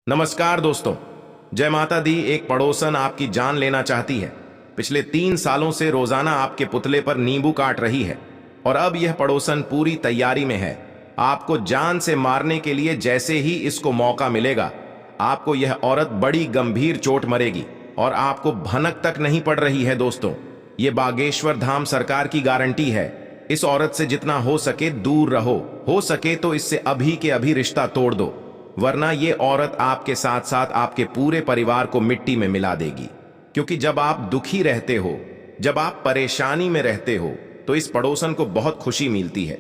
नमस्कार दोस्तों। जय माता दी। एक पड़ोसन आपकी जान लेना चाहती है। पिछले 3 सालों से रोजाना आपके पुतले पर नींबू काट रही है और अब यह पड़ोसन पूरी तैयारी में है आपको जान से मारने के लिए। जैसे ही इसको मौका मिलेगा आपको यह औरत बड़ी गंभीर चोट मरेगी और आपको भनक तक नहीं पड़ रही है। दोस्तों, ये बागेश्वर धाम सरकार की गारंटी है। इस औरत से जितना हो सके दूर रहो। हो सके तो इससे अभी के अभी रिश्ता तोड़ दो, वरना ये औरत आपके साथ साथ आपके पूरे परिवार को मिट्टी में मिला देगी। क्योंकि जब आप दुखी रहते हो, जब आप परेशानी में रहते हो, तो इस पड़ोसन को बहुत खुशी मिलती है।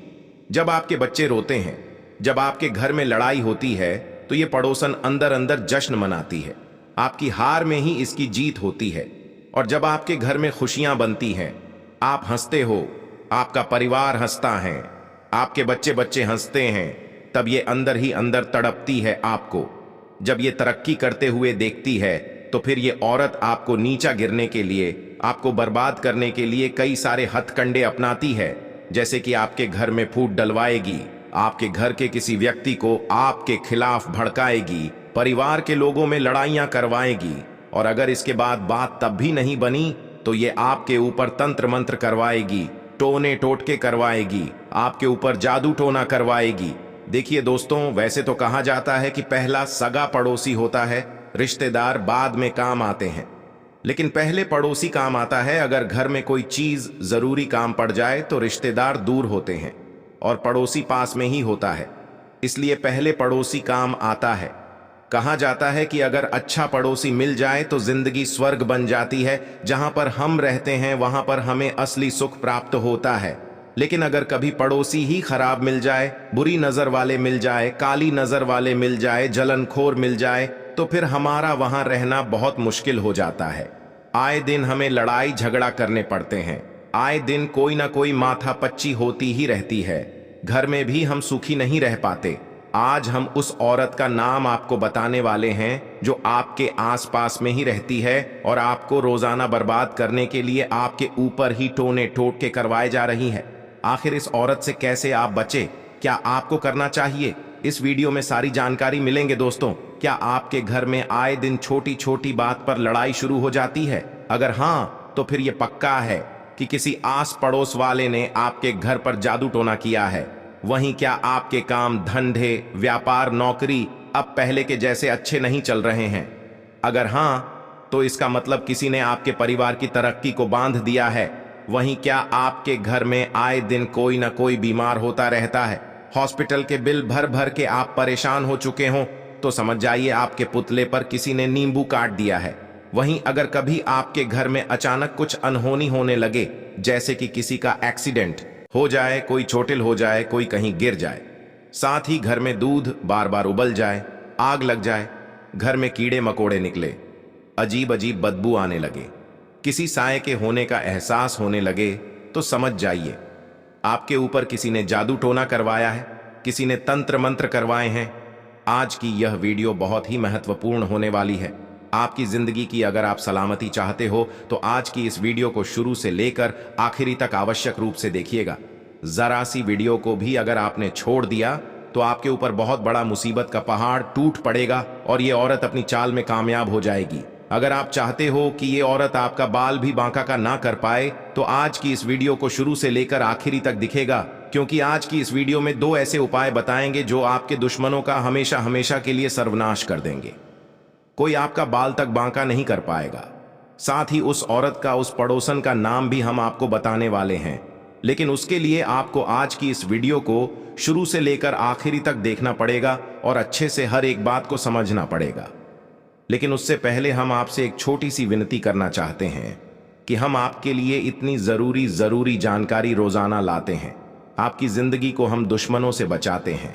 जब आपके बच्चे रोते हैं, जब आपके घर में लड़ाई होती है, तो ये पड़ोसन अंदर अंदर जश्न मनाती है। आपकी हार में ही इसकी जीत होती है। और जब आपके घर में खुशियां बनती हैं, आप हंसते हो, आपका परिवार हंसता है, आपके बच्चे बच्चे हंसते हैं, तब ये अंदर ही अंदर तड़पती है आपको। जब ये तरक्की करते हुए देखती है तो फिर ये औरत आपको नीचा गिरने के लिए, आपको बर्बाद करने के लिए कई सारे हथकंडे अपनाती है। जैसे कि आपके घर में फूट डलवाएगी, आपके घर के किसी व्यक्ति को आपके खिलाफ भड़काएगी, परिवार के लोगों में लड़ाइयां करवाएगी। और अगर इसके बाद बात तब भी नहीं बनी तो ये आपके ऊपर तंत्र मंत्र करवाएगी, टोने टोटके करवाएगी, आपके ऊपर जादू टोना करवाएगी। देखिए दोस्तों, वैसे तो कहा जाता है कि पहला सगा पड़ोसी होता है, रिश्तेदार बाद में काम आते हैं। लेकिन पहले पड़ोसी काम आता है। अगर घर में कोई चीज जरूरी काम पड़ जाए तो रिश्तेदार दूर होते हैं और पड़ोसी पास में ही होता है। इसलिए पहले पड़ोसी काम आता है। कहा जाता है कि अगर अच्छा पड़ोसी मिल जाए तो जिंदगी स्वर्ग बन जाती है। जहां पर हम रहते हैं वहां पर हमें असली सुख प्राप्त होता है। लेकिन अगर कभी पड़ोसी ही खराब मिल जाए, बुरी नजर वाले मिल जाए, काली नजर वाले मिल जाए, जलनखोर मिल जाए, तो फिर हमारा वहां रहना बहुत मुश्किल हो जाता है। आए दिन हमें लड़ाई झगड़ा करने पड़ते हैं। आए दिन कोई ना कोई माथापच्ची होती ही रहती है। घर में भी हम सुखी नहीं रह पाते। आज हम उस औरत का नाम आपको बताने वाले हैं जो आपके आसपास में ही रहती है और आपको रोजाना बर्बाद करने के लिए आपके ऊपर ही टोने टोटके करवाए जा रही है। आखिर इस औरत से कैसे आप बचे, क्या आपको करना चाहिए, इस वीडियो में सारी जानकारी मिलेंगे। दोस्तों, क्या आपके घर में आए दिन छोटी छोटी बात पर लड़ाई शुरू हो जाती है? अगर हाँ, तो फिर यह पक्का है कि किसी आस पड़ोस वाले ने आपके घर पर जादू टोना किया है। वहीं क्या आपके काम धंधे, व्यापार, नौकरी अब पहले के जैसे अच्छे नहीं चल रहे हैं? अगर हाँ, तो इसका मतलब किसी ने आपके परिवार की तरक्की को बांध दिया है। वहीं क्या आपके घर में आए दिन कोई ना कोई बीमार होता रहता है? हॉस्पिटल के बिल भर भर के आप परेशान हो चुके हों तो समझ जाइए आपके पुतले पर किसी ने नींबू काट दिया है। वहीं अगर कभी आपके घर में अचानक कुछ अनहोनी होने लगे, जैसे कि किसी का एक्सीडेंट हो जाए, कोई चोटिल हो जाए, कोई कहीं गिर जाए, साथ ही घर में दूध बार बार उबल जाए, आग लग जाए, घर में कीड़े मकोड़े निकले, अजीब अजीब बदबू आने लगे, किसी साए के होने का एहसास होने लगे, तो समझ जाइए आपके ऊपर किसी ने जादू टोना करवाया है, किसी ने तंत्र मंत्र करवाए हैं। आज की यह वीडियो बहुत ही महत्वपूर्ण होने वाली है। आपकी जिंदगी की अगर आप सलामती चाहते हो तो आज की इस वीडियो को शुरू से लेकर आखिरी तक आवश्यक रूप से देखिएगा। जरा सी वीडियो को भी अगर आपने छोड़ दिया तो आपके ऊपर बहुत बड़ा मुसीबत का पहाड़ टूट पड़ेगा और ये औरत अपनी चाल में कामयाब हो जाएगी। अगर आप चाहते हो कि ये औरत आपका बाल भी बांका का ना कर पाए तो आज की इस वीडियो को शुरू से लेकर आखिरी तक दिखेगा, क्योंकि आज की इस वीडियो में 2 ऐसे उपाय बताएंगे जो आपके दुश्मनों का हमेशा हमेशा के लिए सर्वनाश कर देंगे। कोई आपका बाल तक बांका नहीं कर पाएगा। साथ ही उस औरत का, उस पड़ोसन का नाम भी हम आपको बताने वाले हैं। लेकिन उसके लिए आपको आज की इस वीडियो को शुरू से लेकर आखिरी तक देखना पड़ेगा और अच्छे से हर एक बात को समझना पड़ेगा। लेकिन उससे पहले हम आपसे एक छोटी सी विनती करना चाहते हैं कि हम आपके लिए इतनी जरूरी जानकारी रोजाना लाते हैं। आपकी जिंदगी को हम दुश्मनों से बचाते हैं।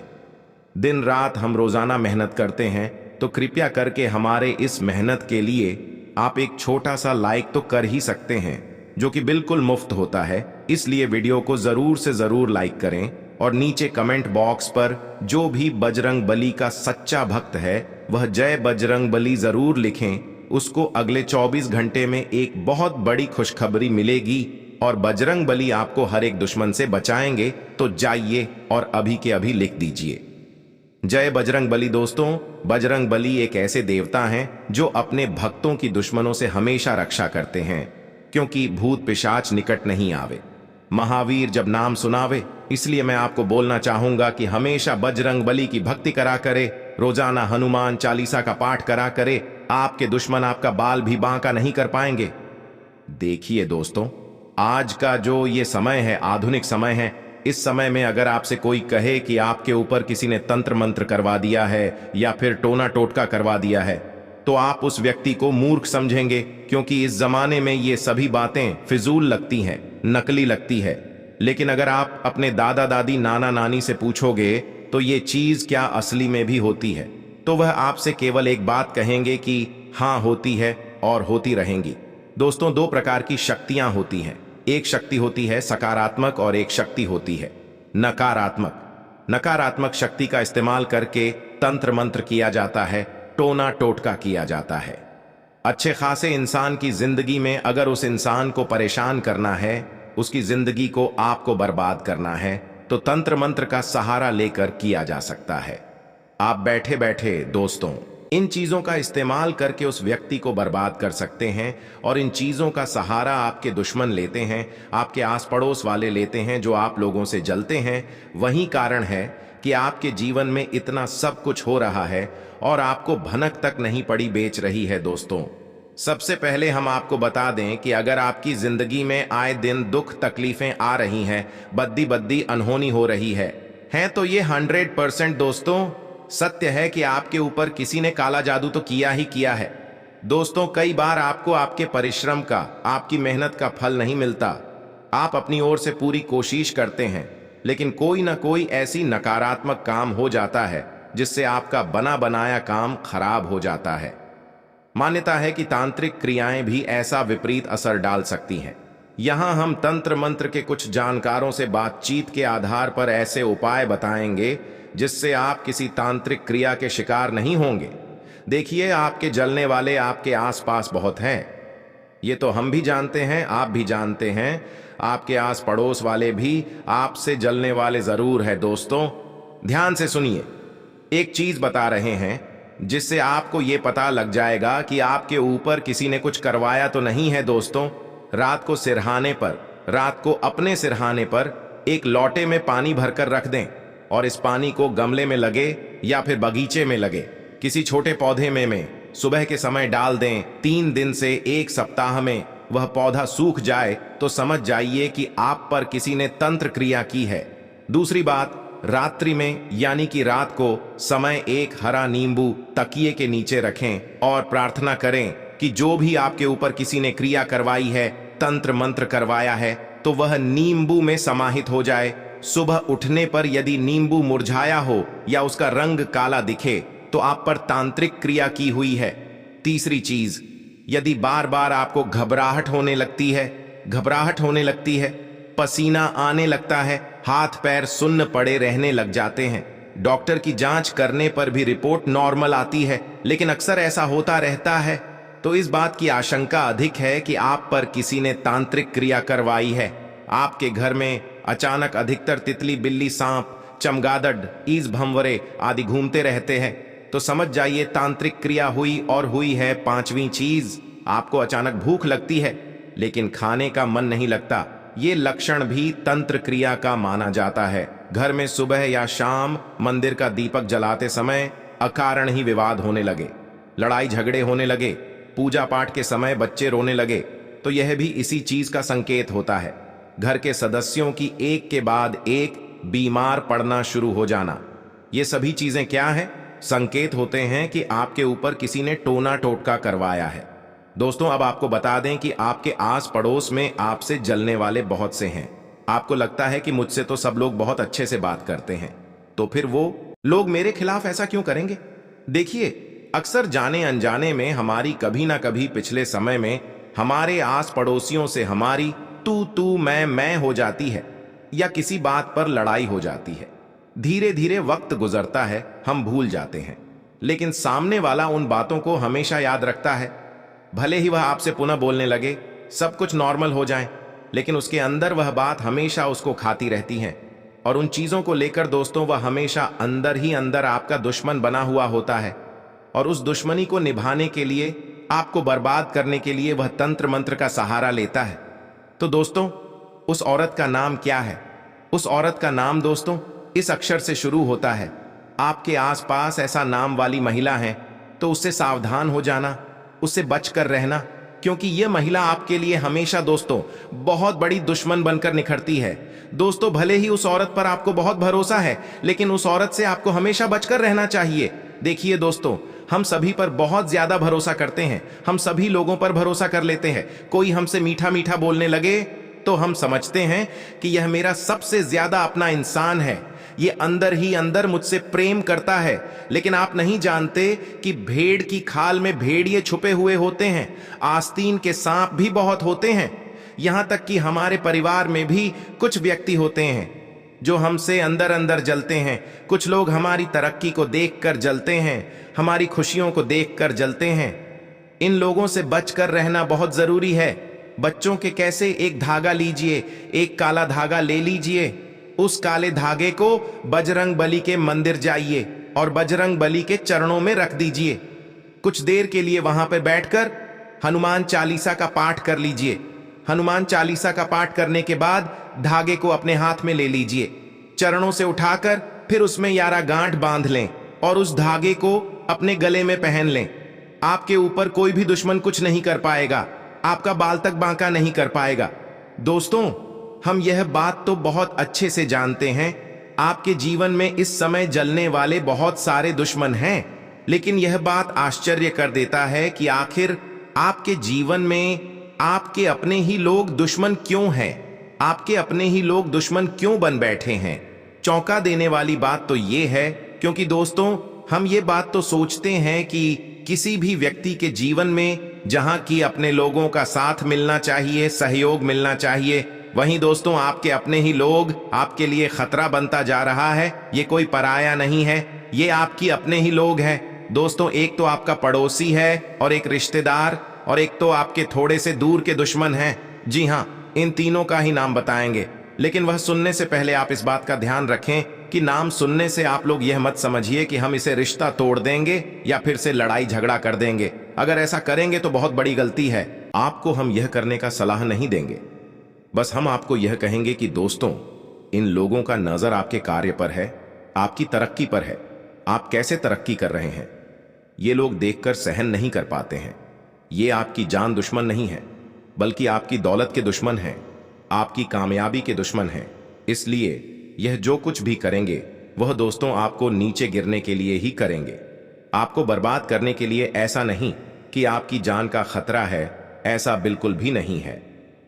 दिन रात हम रोजाना मेहनत करते हैं, तो कृपया करके हमारे इस मेहनत के लिए आप एक छोटा सा लाइक तो कर ही सकते हैं, जो कि बिल्कुल मुफ्त होता है। इसलिए वीडियो को जरूर से जरूर लाइक करें और नीचे कमेंट बॉक्स पर जो भी बजरंग बली का सच्चा भक्त है वह जय बजरंग बली जरूर लिखें। उसको अगले 24 घंटे में एक बहुत बड़ी खुशखबरी मिलेगी और बजरंग बली आपको हर एक दुश्मन से बचाएंगे। तो जाइए और अभी के अभी लिख दीजिए जय बजरंग बली। दोस्तों, बजरंग बली एक ऐसे देवता हैं जो अपने भक्तों की दुश्मनों से हमेशा रक्षा करते हैं, क्योंकि भूत पिशाच निकट नहीं आवे। महावीर जब नाम सुनावे, इसलिए मैं आपको बोलना चाहूंगा कि हमेशा बजरंग बली की भक्ति करा करे, रोजाना हनुमान चालीसा का पाठ करा करे। आपके दुश्मन आपका बाल भी बांका नहीं कर पाएंगे। देखिए दोस्तों, आज का जो ये समय है, आधुनिक समय है, इस समय में अगर आपसे कोई कहे कि आपके ऊपर किसी ने तंत्र मंत्र करवा दिया है या फिर टोना टोटका करवा दिया है, तो आप उस व्यक्ति को मूर्ख समझेंगे, क्योंकि इस जमाने में ये सभी बातें फिजूल लगती हैं, नकली लगती है। लेकिन अगर आप अपने दादा दादी नाना नानी से पूछोगे तो ये चीज क्या असली में भी होती है, तो वह आपसे केवल एक बात कहेंगे कि हाँ होती है और होती रहेंगी। दोस्तों, दो प्रकार की शक्तियां होती हैं। एक शक्ति होती है सकारात्मक और एक शक्ति होती है नकारात्मक। नकारात्मक शक्ति का इस्तेमाल करके तंत्र मंत्र किया जाता है, टोना टोटका किया जाता है। अच्छे खासे इंसान की जिंदगी में अगर उस इंसान को परेशान करना है, उसकी जिंदगी को आपको बर्बाद करना है, तो तंत्र मंत्र का सहारा लेकर किया जा सकता है। आप बैठे बैठे दोस्तों इन चीजों का इस्तेमाल करके उस व्यक्ति को बर्बाद कर सकते हैं, और इन चीजों का सहारा आपके दुश्मन लेते हैं, आपके आस पड़ोस वाले लेते हैं जो आप लोगों से जलते हैं। वही कारण है कि आपके जीवन में इतना सब कुछ हो रहा है और आपको भनक तक नहीं पड़ी बेच रही है। दोस्तों, सबसे पहले हम आपको बता दें कि अगर आपकी जिंदगी में आए दिन दुख तकलीफें आ रही हैं, बद्दी बद्दी अनहोनी हो रही है तो ये 100% दोस्तों सत्य है कि आपके ऊपर किसी ने काला जादू तो किया ही किया है। दोस्तों, कई बार आपको आपके परिश्रम का, आपकी मेहनत का फल नहीं मिलता। आप अपनी ओर से पूरी कोशिश करते हैं, लेकिन कोई ना कोई ऐसी नकारात्मक काम हो जाता है जिससे आपका बना बनाया काम खराब हो जाता है। मान्यता है कि तांत्रिक क्रियाएं भी ऐसा विपरीत असर डाल सकती हैं। यहां हम तंत्र मंत्र के कुछ जानकारों से बातचीत के आधार पर ऐसे उपाय बताएंगे जिससे आप किसी तांत्रिक क्रिया के शिकार नहीं होंगे। देखिए, आपके जलने वाले आपके आसपास बहुत हैं। ये तो हम भी जानते हैं, आप भी जानते हैं, आपके आस पड़ोस वाले भी आपसे जलने वाले जरूर है। दोस्तों, ध्यान से सुनिए, एक चीज बता रहे हैं जिससे आपको ये पता लग जाएगा कि आपके ऊपर किसी ने कुछ करवाया तो नहीं है। दोस्तों, रात को सिरहाने पर, रात को अपने सिरहाने पर एक लोटे में पानी भरकर रख दें, और इस पानी को गमले में लगे या फिर बगीचे में लगे किसी छोटे पौधे में सुबह के समय डाल दें। 3 दिन से 1 सप्ताह में वह पौधा सूख जाए तो समझ जाइए कि आप पर किसी ने तंत्र क्रिया की है। दूसरी बात, रात्रि में यानी कि रात को समय एक हरा नींबू तकिए के नीचे रखें और प्रार्थना करें कि जो भी आपके ऊपर किसी ने क्रिया करवाई है, तंत्र मंत्र करवाया है, तो वह नींबू में समाहित हो जाए। सुबह उठने पर यदि नींबू मुरझाया हो या उसका रंग काला दिखे तो आप पर तांत्रिक क्रिया की हुई है। तीसरी चीज, यदि बार बार आपको घबराहट होने लगती है, पसीना आने लगता है, हाथ पैर सुन्न पड़े रहने लग जाते हैं, डॉक्टर की जांच करने पर भी रिपोर्ट नॉर्मल आती है, लेकिन अक्सर ऐसा होता रहता है, तो इस बात की आशंका अधिक है कि आप पर किसी ने तांत्रिक क्रिया करवाई है। आपके घर में अचानक अधिकतर तितली, बिल्ली, सांप, चमगादड़, ईज भंवरे आदि घूमते रहते हैं, तो समझ जाइए तांत्रिक क्रिया हुई। और हुई है पांचवी चीज, आपको अचानक भूख लगती है लेकिन खाने का मन नहीं लगता। ये लक्षण भी तंत्र क्रिया का माना जाता है। घर में सुबह या शाम मंदिर का दीपक जलाते समय अकारण ही विवाद होने लगे, लड़ाई झगड़े होने लगे, पूजा पाठ के समय बच्चे रोने लगे, तो यह भी इसी चीज का संकेत होता है। घर के सदस्यों की एक के बाद एक बीमार पड़ना शुरू हो जाना, ये सभी चीजें क्या है? संकेत होते हैं कि आपके ऊपर किसी ने टोना टोटका करवाया है। दोस्तों, अब आपको बता दें कि आपके आस पड़ोस में आपसे जलने वाले बहुत से हैं। आपको लगता है कि मुझसे तो सब लोग बहुत अच्छे से बात करते हैं, तो फिर वो लोग मेरे खिलाफ ऐसा क्यों करेंगे? देखिए, अक्सर जाने अनजाने में हमारी कभी ना कभी पिछले समय में हमारे आस पड़ोसियों से हमारी तू मैं हो जाती है या किसी बात पर लड़ाई हो जाती है। धीरे धीरे वक्त गुजरता है, हम भूल जाते हैं, लेकिन सामने वाला उन बातों को हमेशा याद रखता है। भले ही वह आपसे पुनः बोलने लगे, सब कुछ नॉर्मल हो जाए, लेकिन उसके अंदर वह बात हमेशा उसको खाती रहती है। और उन चीजों को लेकर दोस्तों वह हमेशा अंदर ही अंदर आपका दुश्मन बना हुआ होता है, और उस दुश्मनी को निभाने के लिए, आपको बर्बाद करने के लिए वह तंत्र मंत्र का सहारा लेता है। तो दोस्तों उस औरत का नाम क्या है? उस औरत का नाम दोस्तों इस अक्षर से शुरू होता है। आपके आसपास ऐसा नाम वाली महिला है तो उससे सावधान हो जाना, उससे बचकर रहना, क्योंकि यह महिला आपके लिए हमेशा दोस्तों बहुत बड़ी दुश्मन बनकर निखरती है। दोस्तों भले ही उस औरत पर आपको बहुत भरोसा है, लेकिन उस औरत से आपको हमेशा बचकर रहना चाहिए। देखिए दोस्तों, हम सभी पर बहुत ज्यादा भरोसा करते हैं, हम सभी लोगों पर भरोसा कर लेते हैं। कोई हमसे मीठा मीठा बोलने लगे तो हम समझते हैं कि यह मेरा सबसे ज्यादा अपना इंसान है, ये अंदर ही अंदर मुझसे प्रेम करता है। लेकिन आप नहीं जानते कि भेड़ की खाल में भेड़िए छुपे हुए होते हैं, आस्तीन के सांप भी बहुत होते हैं। यहां तक कि हमारे परिवार में भी कुछ व्यक्ति होते हैं जो हमसे अंदर अंदर जलते हैं। कुछ लोग हमारी तरक्की को देखकर जलते हैं, हमारी खुशियों को देखकर जलते हैं। इन लोगों से बचकर रहना बहुत जरूरी है। बच्चों के कैसे, एक धागा लीजिए, एक काला धागा ले लीजिए, उस काले धागे को बजरंग बली के मंदिर जाइए और बजरंग बली के चरणों में रख दीजिए। कुछ देर के लिए वहां पर बैठकर हनुमान चालीसा का पाठ कर लीजिए। हनुमान चालीसा का पाठ करने के बाद धागे को अपने हाथ में ले लीजिए, चरणों से उठाकर फिर उसमें 11 गांठ बांध लें और उस धागे को अपने गले में पहन लें। आपके ऊपर कोई भी दुश्मन कुछ नहीं कर पाएगा, आपका बाल तक बांका नहीं कर पाएगा। दोस्तों हम यह बात तो बहुत अच्छे से जानते हैं, आपके जीवन में इस समय जलने वाले बहुत सारे दुश्मन हैं, लेकिन यह बात आश्चर्य कर देता है कि आखिर आपके जीवन में आपके अपने ही लोग दुश्मन क्यों हैं? आपके अपने ही लोग दुश्मन क्यों बन बैठे हैं? चौंका देने वाली बात तो यह है क्योंकि दोस्तों हम ये बात तो सोचते हैं कि किसी भी व्यक्ति के जीवन में जहां की अपने लोगों का साथ मिलना चाहिए, सहयोग मिलना चाहिए, वहीं दोस्तों आपके अपने ही लोग आपके लिए खतरा बनता जा रहा है। ये कोई पराया नहीं है, ये आपकी अपने ही लोग हैं। दोस्तों एक तो आपका पड़ोसी है, और एक रिश्तेदार, और एक तो आपके थोड़े से दूर के दुश्मन हैं। जी हाँ, इन तीनों का ही नाम बताएंगे, लेकिन वह सुनने से पहले आप इस बात का ध्यान रखें कि नाम सुनने से आप लोग यह मत समझिए कि हम इसे रिश्ता तोड़ देंगे या फिर से लड़ाई झगड़ा कर देंगे। अगर ऐसा करेंगे तो बहुत बड़ी गलती है। आपको हम यह करने का सलाह नहीं देंगे, बस हम आपको यह कहेंगे कि दोस्तों इन लोगों का नजर आपके कार्य पर है, आपकी तरक्की पर है, आप कैसे तरक्की कर रहे हैं। ये लोग देखकर सहन नहीं कर पाते हैं। ये आपकी जान दुश्मन नहीं है, बल्कि आपकी दौलत के दुश्मन हैं, आपकी कामयाबी के दुश्मन हैं। इसलिए यह जो कुछ भी करेंगे वह दोस्तों आपको नीचे गिरने के लिए ही करेंगे, आपको बर्बाद करने के लिए। ऐसा नहीं कि आपकी जान का खतरा है, ऐसा बिल्कुल भी नहीं है।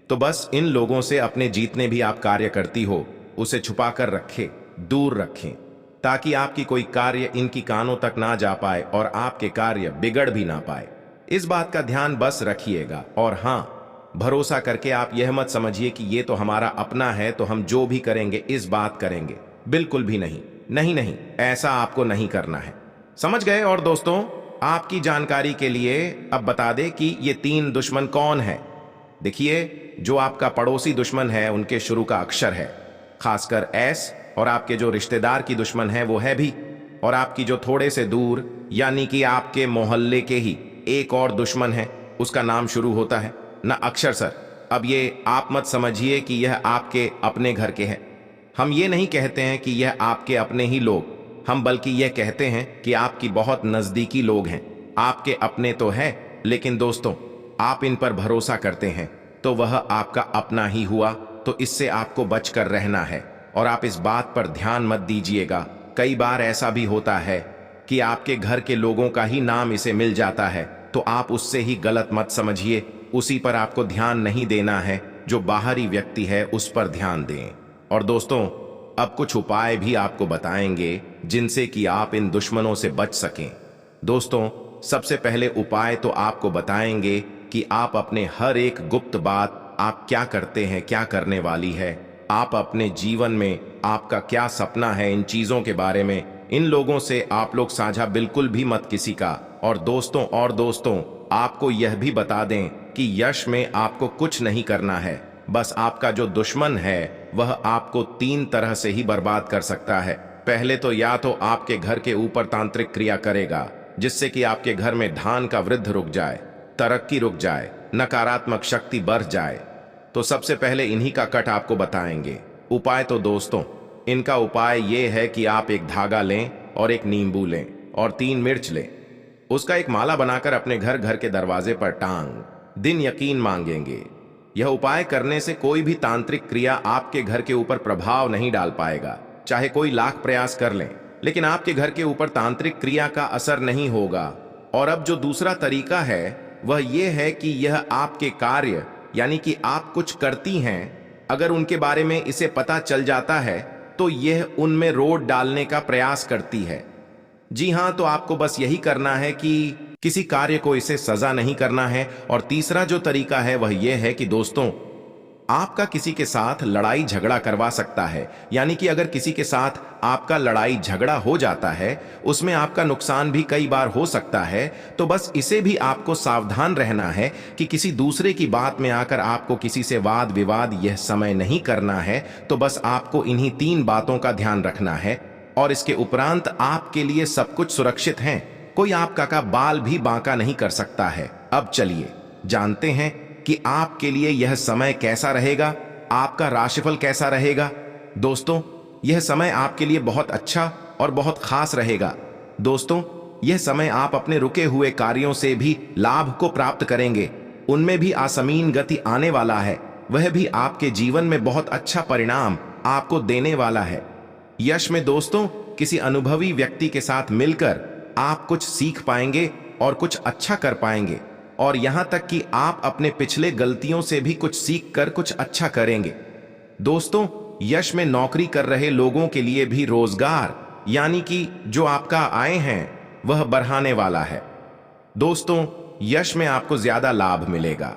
तो बस इन लोगों से अपने जीतने भी आप कार्य करती हो उसे छुपा कर रखें, दूर रखें, ताकि आपकी कोई कार्य इनकी कानों तक ना जा पाए और आपके कार्य बिगड़ भी ना पाए। इस बात का ध्यान बस रखिएगा। और हाँ, भरोसा करके आप यह मत समझिए कि ये तो हमारा अपना है तो हम जो भी करेंगे इस बात करेंगे, बिल्कुल भी नहीं। नहीं नहीं, ऐसा आपको नहीं करना है, समझ गए। और दोस्तों आपकी जानकारी के लिए अब बता दें कि ये 3 दुश्मन कौन है। देखिए, जो आपका पड़ोसी दुश्मन है उनके शुरू का अक्षर है, खासकर एस, और आपके जो रिश्तेदार की दुश्मन है वो है भी, और आपकी जो थोड़े से दूर यानी कि आपके मोहल्ले के ही एक और दुश्मन है, उसका नाम शुरू होता है ना अक्षर सर। अब ये आप मत समझिए कि यह आपके अपने घर के हैं। हम ये नहीं कहते हैं कि यह आपके अपने ही लोग, हम बल्कि यह कहते हैं कि आपकी बहुत नजदीकी लोग हैं। आपके अपने तो है, लेकिन दोस्तों आप इन पर भरोसा करते हैं तो वह आपका अपना ही हुआ। तो इससे आपको बचकर रहना है, और आप इस बात पर ध्यान मत दीजिएगा। कई बार ऐसा भी होता है कि आपके घर के लोगों का ही नाम इसे मिल जाता है, तो आप उससे ही गलत मत समझिए, उसी पर आपको ध्यान नहीं देना है। जो बाहरी व्यक्ति है उस पर ध्यान दें। और दोस्तों अब कुछ उपाय भी आपको बताएंगे जिनसे कि आप इन दुश्मनों से बच सकें। दोस्तों सबसे पहले उपाय तो आपको बताएंगे कि आप अपने हर एक गुप्त बात आप क्या करते हैं, क्या करने वाली है, आप अपने जीवन में आपका क्या सपना है, इन चीजों के बारे में इन लोगों से आप लोग साझा बिल्कुल भी मत किसी का। और दोस्तों आपको यह भी बता दें कि यश में आपको कुछ नहीं करना है, बस आपका जो दुश्मन है वह आपको 3 तरह से ही बर्बाद कर सकता है। पहले तो या तो आपके घर के ऊपर तांत्रिक क्रिया करेगा, जिससे कि आपके घर में धान का वृद्धि रुक जाए, तरक्की रुक जाए, नकारात्मक शक्ति बढ़ जाए। तो सबसे पहले इन्हीं का कट आपको बताएंगे। उपाय तो दोस्तों, इनका उपाय ये है कि आप एक धागा लें और एक नींबू लें और 3 मिर्च लें। उसका एक माला बनाकर अपने घर के दरवाजे पर टांग दिन यकीन मांगेंगे। यह उपाय करने से कोई भी तांत्रिक क्रिया आपके घर के ऊपर प्रभाव नहीं डाल पाएगा। चाहे कोई लाख प्रयास कर लें, लेकिन आपके घर के ऊपर तांत्रिक क्रिया का असर नहीं होगा। और अब जो दूसरा तरीका है वह यह है कि यह आपके कार्य यानी कि आप कुछ करती हैं, अगर उनके बारे में इसे पता चल जाता है तो यह उनमें रोड डालने का प्रयास करती है। जी हां, तो आपको बस यही करना है कि किसी कार्य को इसे सजा नहीं करना है। और तीसरा जो तरीका है वह यह है कि दोस्तों, आपका किसी के साथ लड़ाई झगड़ा करवा सकता है। यानी कि अगर किसी के साथ आपका लड़ाई झगड़ा हो जाता है, उसमें आपका नुकसान भी कई बार हो सकता है। तो बस इसे भी आपको सावधान रहना है कि किसी दूसरे की बात में आकर आपको किसी से वाद विवाद यह समय नहीं करना है। तो बस आपको इन्हीं 3 बातों का ध्यान रखना है और इसके उपरांत आपके लिए सब कुछ सुरक्षित है। कोई आपका का बाल भी बांका नहीं कर सकता है। अब चलिए जानते हैं कि आपके लिए यह समय कैसा रहेगा, आपका राशिफल कैसा रहेगा। दोस्तों, यह समय आपके लिए बहुत अच्छा और बहुत खास रहेगा। दोस्तों, यह समय आप अपने रुके हुए कार्यों से भी लाभ को प्राप्त करेंगे। उनमें भी आसमीन गति आने वाला है। वह भी आपके जीवन में बहुत अच्छा परिणाम आपको देने वाला है। यश में दोस्तों, किसी अनुभवी व्यक्ति के साथ मिलकर आप कुछ सीख पाएंगे और कुछ अच्छा कर पाएंगे। और यहां तक कि आप अपने पिछले गलतियों से भी कुछ सीख कर कुछ अच्छा करेंगे। दोस्तों, यश में नौकरी कर रहे लोगों के लिए भी रोजगार यानी कि जो आपका आय है वह बढ़ाने वाला है। दोस्तों, यश में आपको ज्यादा लाभ मिलेगा।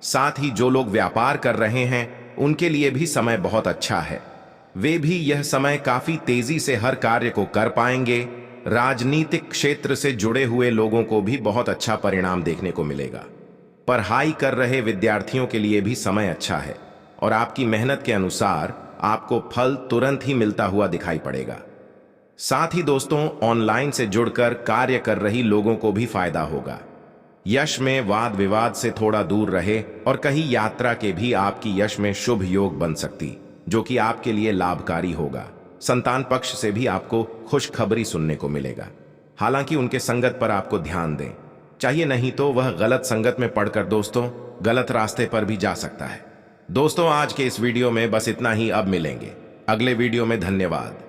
साथ ही जो लोग व्यापार कर रहे हैं उनके लिए भी समय बहुत अच्छा है। वे भी यह समय काफी तेजी से हर कार्य को कर पाएंगे। राजनीतिक क्षेत्र से जुड़े हुए लोगों को भी बहुत अच्छा परिणाम देखने को मिलेगा। पढ़ाई कर रहे विद्यार्थियों के लिए भी समय अच्छा है और आपकी मेहनत के अनुसार आपको फल तुरंत ही मिलता हुआ दिखाई पड़ेगा। साथ ही दोस्तों, ऑनलाइन से जुड़कर कार्य कर रही लोगों को भी फायदा होगा। यश में वाद विवाद से थोड़ा दूर रहे और कहीं यात्रा के भी आपकी यश में शुभ योग बन सकती, जो कि आपके लिए लाभकारी होगा। संतान पक्ष से भी आपको खुशखबरी सुनने को मिलेगा। हालांकि उनके संगत पर आपको ध्यान दें चाहिए, नहीं तो वह गलत संगत में पड़कर दोस्तों गलत रास्ते पर भी जा सकता है। दोस्तों, आज के इस वीडियो में बस इतना ही। अब मिलेंगे अगले वीडियो में। धन्यवाद।